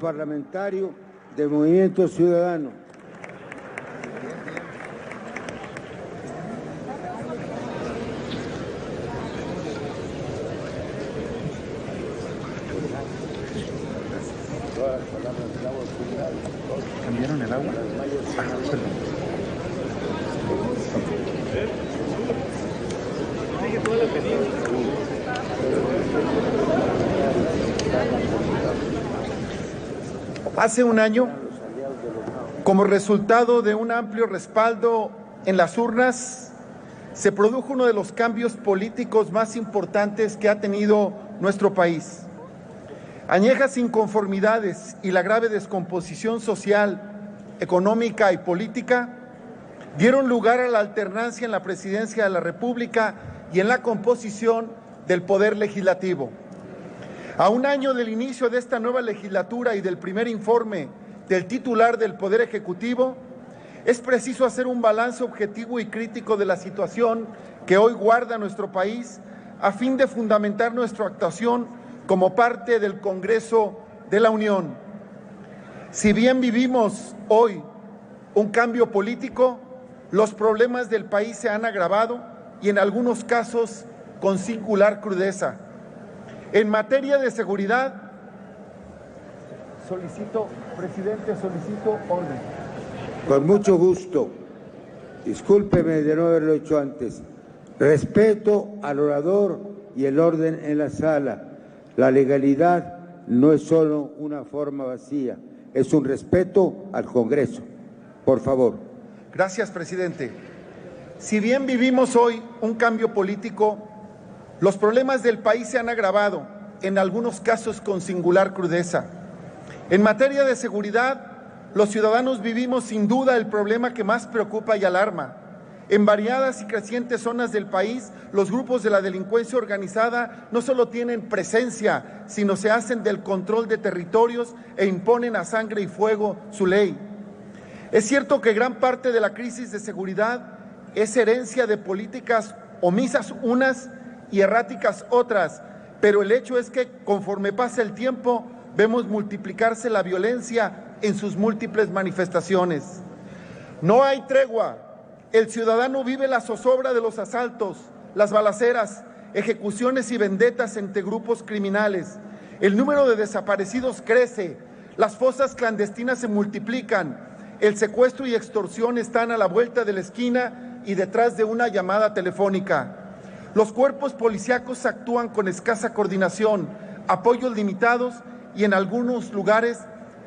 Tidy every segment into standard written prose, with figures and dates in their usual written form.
parlamentario de Movimiento Ciudadano. ¿Cambiaron el agua? Perdón. Hace un año, como resultado de un amplio respaldo en las urnas, se produjo uno de los cambios políticos más importantes que ha tenido nuestro país. Añejas inconformidades y la grave descomposición social, económica y política dieron lugar a la alternancia en la presidencia de la República y en la composición del Poder Legislativo. A un año del inicio de esta nueva legislatura y del primer informe del titular del Poder Ejecutivo, es preciso hacer un balance objetivo y crítico de la situación que hoy guarda nuestro país a fin de fundamentar nuestra actuación como parte del Congreso de la Unión. Si bien vivimos hoy un cambio político, los problemas del país se han agravado y en algunos casos con singular crudeza. En materia de seguridad, presidente, solicito orden. Con mucho gusto. Discúlpeme de no haberlo hecho antes. Respeto al orador y el orden en la sala. La legalidad no es solo una forma vacía, es un respeto al Congreso. Por favor. Gracias, presidente. Si bien vivimos hoy un cambio político, los problemas del país se han agravado, en algunos casos con singular crudeza. En materia de seguridad, los ciudadanos vivimos sin duda el problema que más preocupa y alarma. En variadas y crecientes zonas del país, los grupos de la delincuencia organizada no solo tienen presencia, sino se hacen del control de territorios e imponen a sangre y fuego su ley. Es cierto que gran parte de la crisis de seguridad es herencia de políticas omisas unas y erráticas otras, pero el hecho es que conforme pasa el tiempo, vemos multiplicarse la violencia en sus múltiples manifestaciones. No hay tregua. El ciudadano vive la zozobra de los asaltos, las balaceras, ejecuciones y vendetas entre grupos criminales. El número de desaparecidos crece, las fosas clandestinas se multiplican, el secuestro y extorsión están a la vuelta de la esquina y detrás de una llamada telefónica. Los cuerpos policíacos actúan con escasa coordinación, apoyos limitados y en algunos lugares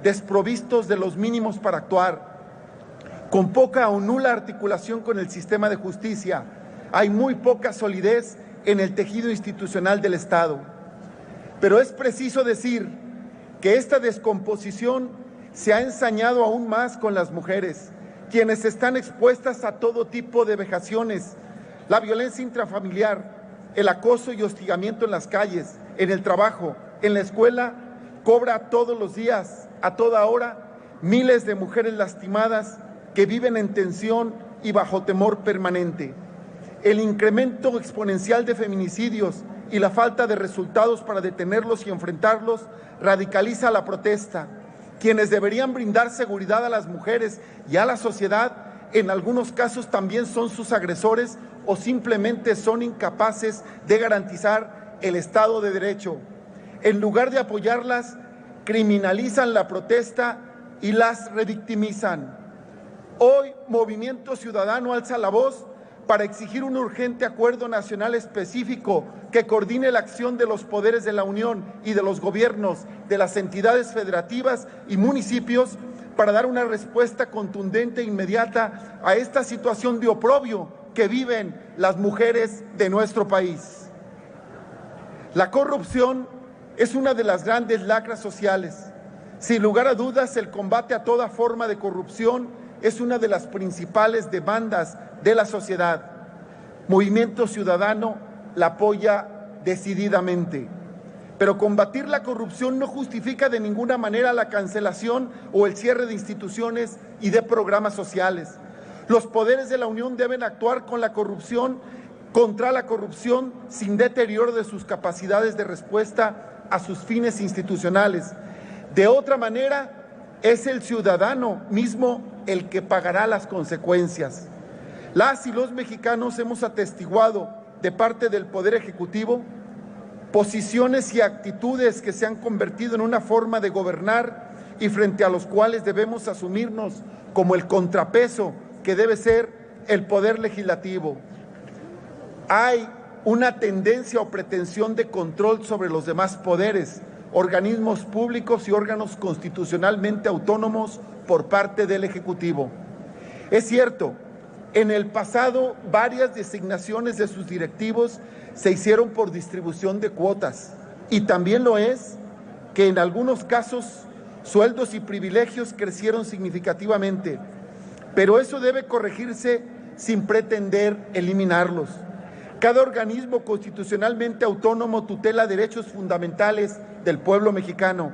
desprovistos de los mínimos para actuar. Con poca o nula articulación con el sistema de justicia, hay muy poca solidez en el tejido institucional del Estado. Pero es preciso decir que esta descomposición se ha ensañado aún más con las mujeres, quienes están expuestas a todo tipo de vejaciones, la violencia intrafamiliar, el acoso y hostigamiento en las calles, en el trabajo, en la escuela, cobra todos los días, a toda hora, miles de mujeres lastimadas que viven en tensión y bajo temor permanente. El incremento exponencial de feminicidios y la falta de resultados para detenerlos y enfrentarlos radicaliza la protesta. Quienes deberían brindar seguridad a las mujeres y a la sociedad, en algunos casos también son sus agresores o simplemente son incapaces de garantizar el Estado de Derecho. En lugar de apoyarlas, criminalizan la protesta y las revictimizan. Hoy, Movimiento Ciudadano alza la voz para exigir un urgente acuerdo nacional específico que coordine la acción de los poderes de la Unión y de los gobiernos, de las entidades federativas y municipios para dar una respuesta contundente e inmediata a esta situación de oprobio que viven las mujeres de nuestro país. La corrupción es una de las grandes lacras sociales. Sin lugar a dudas, el combate a toda forma de corrupción es una de las principales demandas de la sociedad. Movimiento Ciudadano la apoya decididamente. Pero combatir la corrupción no justifica de ninguna manera la cancelación o el cierre de instituciones y de programas sociales. Los poderes de la Unión deben actuar contra la corrupción sin deterioro de sus capacidades de respuesta a sus fines institucionales. De otra manera, es el ciudadano mismo el que pagará las consecuencias. Las y los mexicanos hemos atestiguado de parte del Poder Ejecutivo posiciones y actitudes que se han convertido en una forma de gobernar y frente a los cuales debemos asumirnos como el contrapeso que debe ser el Poder Legislativo. Hay una tendencia o pretensión de control sobre los demás poderes, organismos públicos y órganos constitucionalmente autónomos por parte del Ejecutivo. Es cierto, en el pasado varias designaciones de sus directivos se hicieron por distribución de cuotas y también lo es que en algunos casos sueldos y privilegios crecieron significativamente, pero eso debe corregirse sin pretender eliminarlos. Cada organismo constitucionalmente autónomo tutela derechos fundamentales del pueblo mexicano.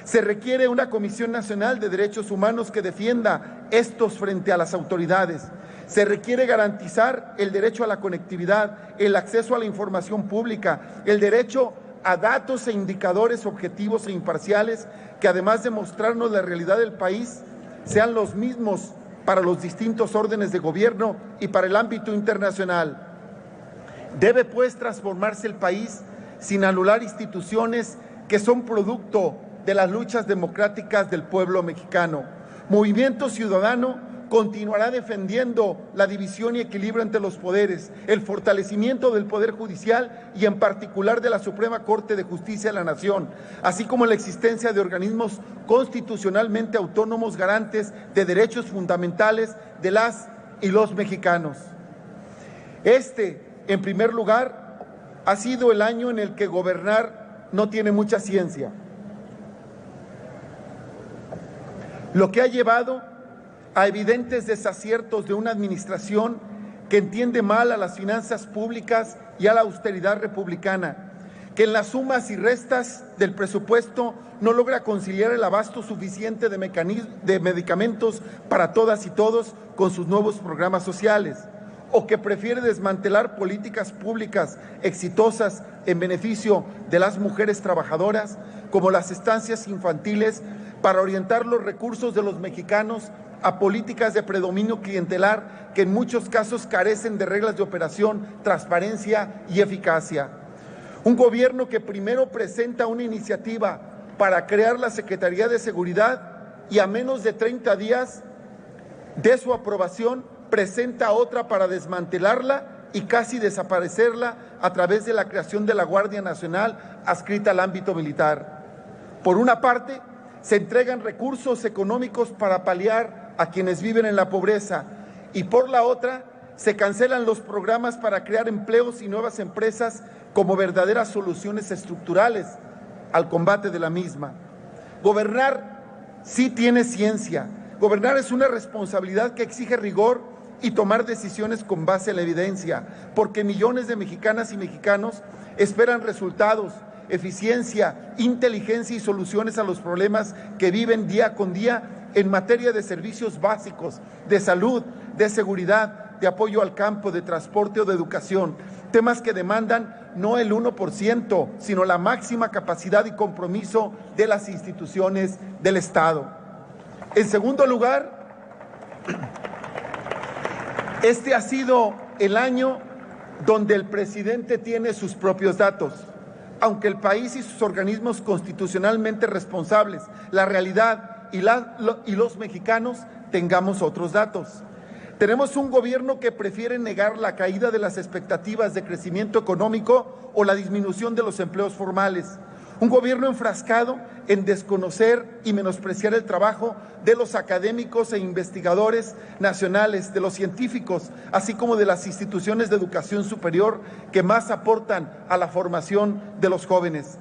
Se requiere una Comisión Nacional de Derechos Humanos que defienda estos frente a las autoridades. Se requiere garantizar el derecho a la conectividad, el acceso a la información pública, el derecho a datos e indicadores objetivos e imparciales que, además de mostrarnos la realidad del país, sean los mismos para los distintos órdenes de gobierno y para el ámbito internacional. Debe, pues, transformarse el país sin anular instituciones que son producto de las luchas democráticas del pueblo mexicano. Movimiento Ciudadano continuará defendiendo la división y equilibrio entre los poderes, el fortalecimiento del Poder Judicial y en particular de la Suprema Corte de Justicia de la Nación, así como la existencia de organismos constitucionalmente autónomos garantes de derechos fundamentales de las y los mexicanos. En primer lugar, ha sido el año en el que gobernar no tiene mucha ciencia, lo que ha llevado a evidentes desaciertos de una administración que entiende mal a las finanzas públicas y a la austeridad republicana, que en las sumas y restas del presupuesto no logra conciliar el abasto suficiente de medicamentos para todas y todos con sus nuevos programas sociales, o que prefiere desmantelar políticas públicas exitosas en beneficio de las mujeres trabajadoras, como las estancias infantiles, para orientar los recursos de los mexicanos a políticas de predominio clientelar que en muchos casos carecen de reglas de operación, transparencia y eficacia. Un gobierno que primero presenta una iniciativa para crear la Secretaría de Seguridad y a menos de 30 días de su aprobación presenta otra para desmantelarla y casi desaparecerla a través de la creación de la Guardia Nacional adscrita al ámbito militar. Por una parte, se entregan recursos económicos para paliar a quienes viven en la pobreza y por la otra, se cancelan los programas para crear empleos y nuevas empresas como verdaderas soluciones estructurales al combate de la misma. Gobernar sí tiene ciencia. Gobernar es una responsabilidad que exige rigor y tomar decisiones con base en la evidencia, porque millones de mexicanas y mexicanos esperan resultados, eficiencia, inteligencia y soluciones a los problemas que viven día con día en materia de servicios básicos, de salud, de seguridad, de apoyo al campo, de transporte o de educación, temas que demandan no el 1%, sino la máxima capacidad y compromiso de las instituciones del Estado. En segundo lugar, este ha sido el año donde el presidente tiene sus propios datos. Aunque el país y sus organismos constitucionalmente responsables, la realidad y los mexicanos tengamos otros datos. Tenemos un gobierno que prefiere negar la caída de las expectativas de crecimiento económico o la disminución de los empleos formales. Un gobierno enfrascado en desconocer y menospreciar el trabajo de los académicos e investigadores nacionales, de los científicos, así como de las instituciones de educación superior que más aportan a la formación de los jóvenes.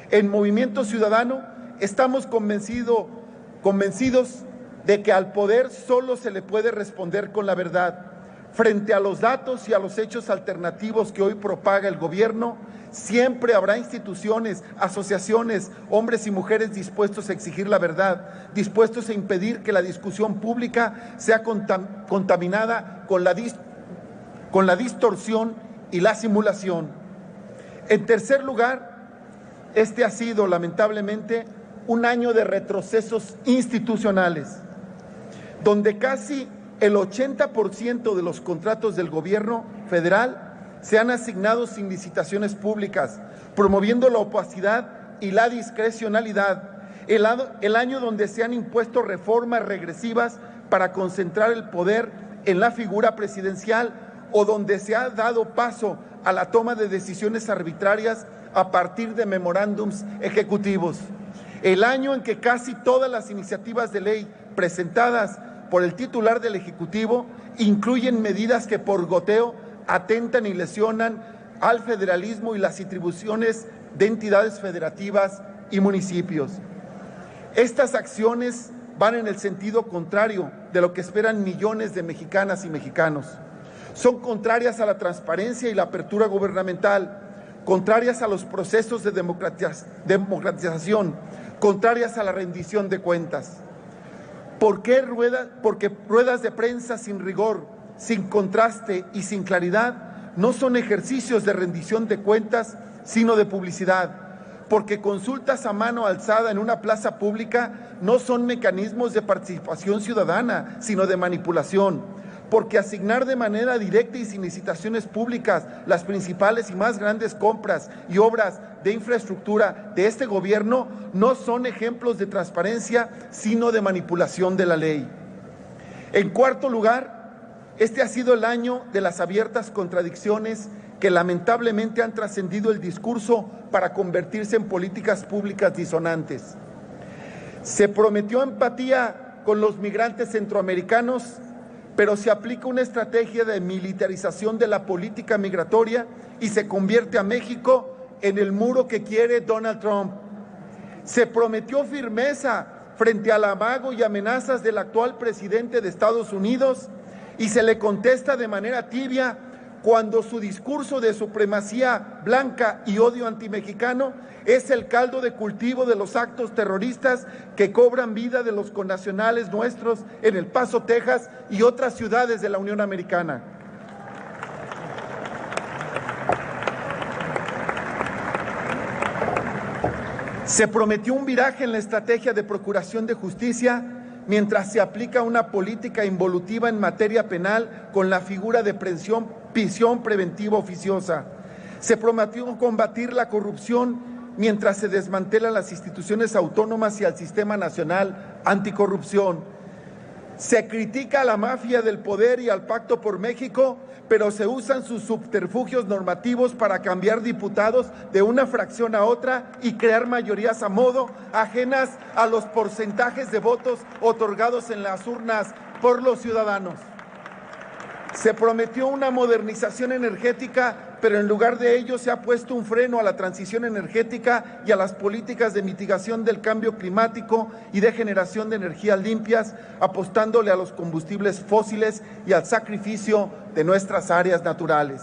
En Movimiento Ciudadano estamos convencidos de que al poder solo se le puede responder con la verdad. Frente a los datos y a los hechos alternativos que hoy propaga el gobierno, siempre habrá instituciones, asociaciones, hombres y mujeres dispuestos a exigir la verdad, dispuestos a impedir que la discusión pública sea contaminada con la distorsión y la simulación. En tercer lugar, este ha sido lamentablemente un año de retrocesos institucionales, donde casi el 80% de los contratos del gobierno federal se han asignado sin licitaciones públicas, promoviendo la opacidad y la discrecionalidad. El año donde se han impuesto reformas regresivas para concentrar el poder en la figura presidencial o donde se ha dado paso a la toma de decisiones arbitrarias a partir de memorándums ejecutivos. El año en que casi todas las iniciativas de ley presentadas por el titular del Ejecutivo incluyen medidas que por goteo atentan y lesionan al federalismo y las atribuciones de entidades federativas y municipios. Estas acciones van en el sentido contrario de lo que esperan millones de mexicanas y mexicanos. Son contrarias a la transparencia y la apertura gubernamental, contrarias a los procesos de democratización, contrarias a la rendición de cuentas. ¿Por qué Porque ruedas de prensa sin rigor, sin contraste y sin claridad no son ejercicios de rendición de cuentas, sino de publicidad. Porque consultas a mano alzada en una plaza pública no son mecanismos de participación ciudadana, sino de manipulación. Porque asignar de manera directa y sin licitaciones públicas las principales y más grandes compras y obras de infraestructura de este gobierno no son ejemplos de transparencia, sino de manipulación de la ley. En cuarto lugar, este ha sido el año de las abiertas contradicciones que lamentablemente han trascendido el discurso para convertirse en políticas públicas disonantes. Se prometió empatía con los migrantes centroamericanos, pero se aplica una estrategia de militarización de la política migratoria y se convierte a México en el muro que quiere Donald Trump. Se prometió firmeza frente al amago y amenazas del actual presidente de Estados Unidos y se le contesta de manera tibia cuando su discurso de supremacía blanca y odio antimexicano es el caldo de cultivo de los actos terroristas que cobran vida de los connacionales nuestros en El Paso, Texas y otras ciudades de la Unión Americana. Se prometió un viraje en la estrategia de procuración de justicia mientras se aplica una política involutiva en materia penal con la figura de prisión preventiva oficiosa. Se prometió combatir la corrupción mientras se desmantelan las instituciones autónomas y al Sistema Nacional Anticorrupción. Se critica a la mafia del poder y al Pacto por México, pero se usan sus subterfugios normativos para cambiar diputados de una fracción a otra y crear mayorías a modo, ajenas a los porcentajes de votos otorgados en las urnas por los ciudadanos. Se prometió una modernización energética, pero en lugar de ello se ha puesto un freno a la transición energética y a las políticas de mitigación del cambio climático y de generación de energías limpias, apostándole a los combustibles fósiles y al sacrificio de nuestras áreas naturales.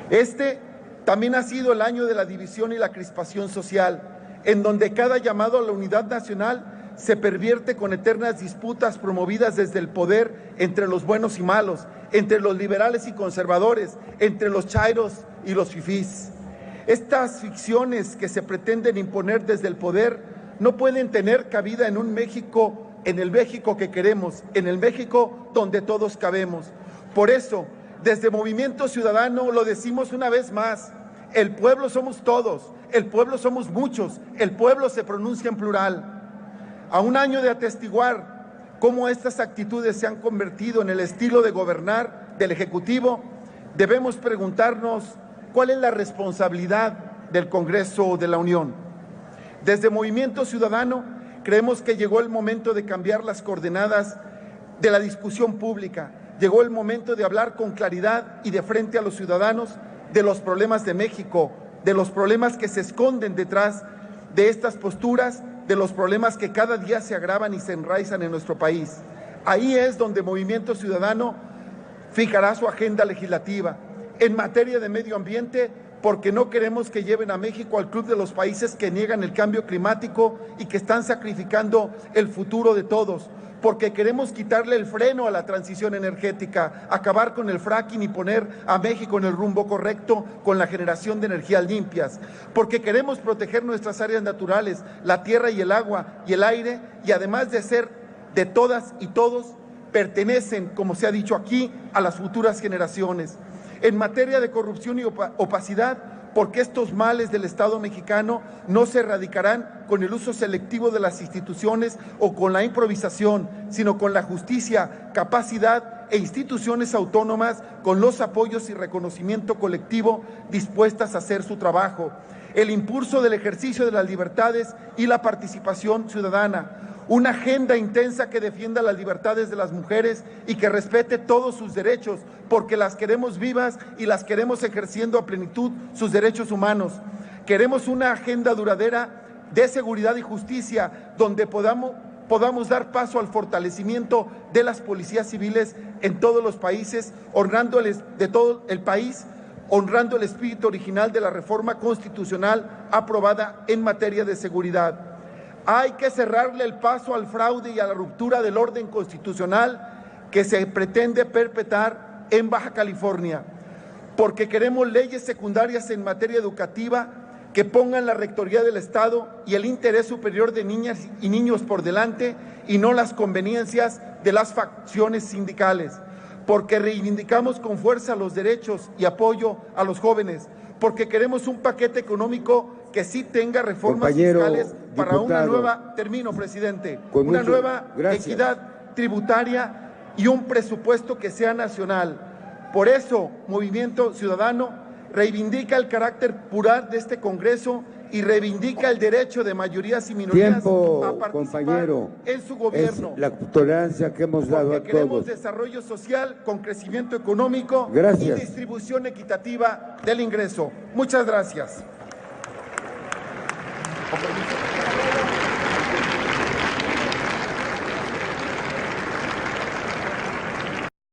Este también ha sido el año de la división y la crispación social, en donde cada llamado a la unidad nacional se pervierte con eternas disputas promovidas desde el poder entre los buenos y malos, entre los liberales y conservadores, entre los chairos y los fifís. Estas ficciones que se pretenden imponer desde el poder no pueden tener cabida en un México, en el México que queremos, en el México donde todos cabemos. Por eso, desde Movimiento Ciudadano lo decimos una vez más, el pueblo somos todos, el pueblo somos muchos, el pueblo se pronuncia en plural. A un año de atestiguar cómo estas actitudes se han convertido en el estilo de gobernar del Ejecutivo, debemos preguntarnos cuál es la responsabilidad del Congreso de la Unión. Desde Movimiento Ciudadano creemos que llegó el momento de cambiar las coordenadas de la discusión pública, llegó el momento de hablar con claridad y de frente a los ciudadanos de los problemas de México, de los problemas que se esconden detrás de estas posturas, de los problemas que cada día se agravan y se enraizan en nuestro país. Ahí es donde Movimiento Ciudadano fijará su agenda legislativa en materia de medio ambiente, porque no queremos que lleven a México al club de los países que niegan el cambio climático y que están sacrificando el futuro de todos, porque queremos quitarle el freno a la transición energética, acabar con el fracking y poner a México en el rumbo correcto con la generación de energías limpias, porque queremos proteger nuestras áreas naturales, la tierra y el agua y el aire, y además de ser de todas y todos, pertenecen, como se ha dicho aquí, a las futuras generaciones. En materia de corrupción y opacidad, porque estos males del Estado mexicano no se erradicarán con el uso selectivo de las instituciones o con la improvisación, sino con la justicia, capacidad e instituciones autónomas con los apoyos y reconocimiento colectivo dispuestas a hacer su trabajo. El impulso del ejercicio de las libertades y la participación ciudadana. Una agenda intensa que defienda las libertades de las mujeres y que respete todos sus derechos, porque las queremos vivas y las queremos ejerciendo a plenitud sus derechos humanos. Queremos una agenda duradera de seguridad y justicia, donde podamos dar paso al fortalecimiento de las policías civiles en todos los países, honrándoles de todo el país, honrando el espíritu original de la reforma constitucional aprobada en materia de seguridad. Hay que cerrarle el paso al fraude y a la ruptura del orden constitucional que se pretende perpetrar en Baja California, porque queremos leyes secundarias en materia educativa que pongan la rectoría del Estado y el interés superior de niñas y niños por delante y no las conveniencias de las facciones sindicales, porque reivindicamos con fuerza los derechos y apoyo a los jóvenes, porque queremos un paquete económico que sí tenga reformas fiscales para diputado, una nueva, termino, presidente, una nueva equidad tributaria y un presupuesto que sea nacional. Por eso, Movimiento Ciudadano reivindica el carácter plural de este Congreso y reivindica el derecho de mayorías y minorías a participar en su gobierno. Es la tolerancia que hemos dado a todos. Queremos desarrollo social con crecimiento económico y distribución equitativa del ingreso. Muchas gracias.